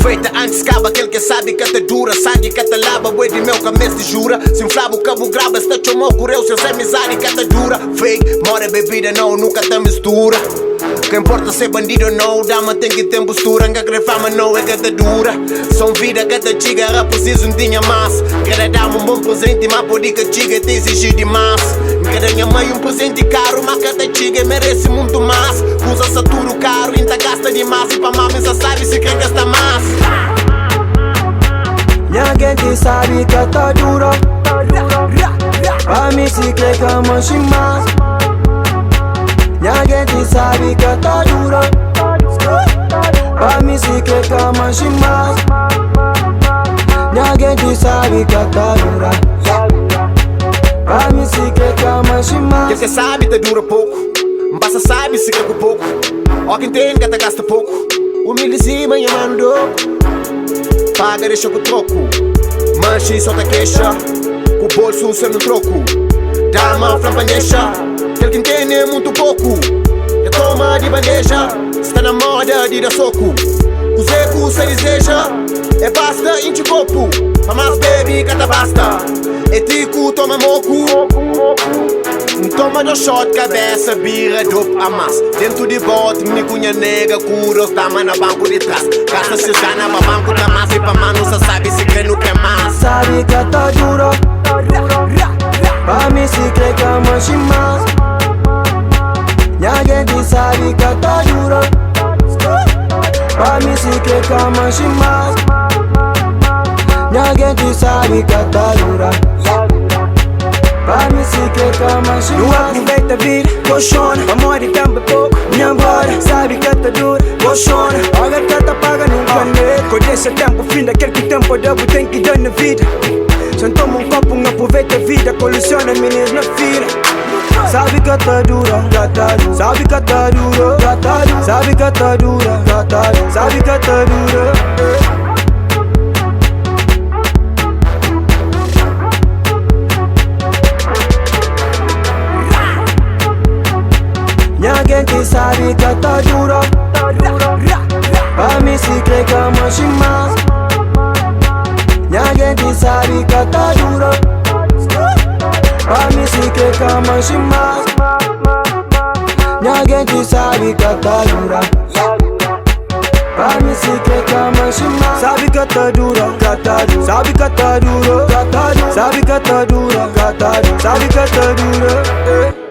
Aproveita antes acaba aquele que sabe que te dura. Sangue que te lava, boi de meu cabeça te jura. Se inflava o cabo grava, se te chamou correu, seus amizade que te dura. Fake, mora bebida não, nunca te mistura. Que importa ser bandido ou não, dama tem que ter postura. Que querer fama não é que te dura. São vida que te chiga, era preciso não tinha mais. Quero dar um bom presente, mas pode que chiga te exigir demais. Quero minha mãe um presente caro, mas que te chiga merece muito mais. Usa saturo caro, ainda gasta demais. E pra mami só sabe se quer gastar mais. Minha gente sabe que tá dura. Pra mim se quer que eu manche mais. Minha gente sabe que tá dura. Pra mim se quer que eu manche mais. Minha gente sabe que tá dura. Pra mim se quer que eu manche mais. Quem cê sabe te dura pouco, basta sabe se quer com pouco. Ó quem tem que te gasta pouco. Humilde sim, manhã mano do paga deixa com troco. Manche só te queixa, com o bolso sendo troco. Dá uma flambandeja, que quem tem é muito pouco. Já toma de bandeja, está na moda de dar soco. O zeco se deseja, é basta enche copo. A mais baby cata basta, é tico toma moco. Toma do shot, cabeça, birra, dope, amas. Dentro de bote, me cunha nega, cura, tama na banco de trás. Gasta se gana, pra banco da massa e pra mano, só sabe se crê no que é mais. Sabe que tá dura. Pra mim se crê que eu manche mais. Minha gente sabe que tá dura. Pra mim se crê que eu manche mais. Minha gente sabe que tá dura. Pra mim se crê que eu manche mais. Não aproveita a vida, colchona. Amor e tempo é pouco, minha agora sabe que tá dura, colchona. Olha que tá paga nunca nele. Quando esse tempo, fim daquele que tempo devo tem que dar na vida. Só toma um copo, não aproveita a vida. Coleciona meninas na fila. Sabe que tá dura, sabe que tá dura, sabe que tá dura, sabe que tá dura. Minha gente sabe que tá dura. Pra mim se crê que eu manche mais. Minha gente sabe que tá dura. Pra mim se crê que eu manche mais. Minha gente sabe que tá dura. Pra mim se crê que eu manche mais. Sabe que tá dura, sabe que tá dura, sabe que tá dura, sabe que tá dura.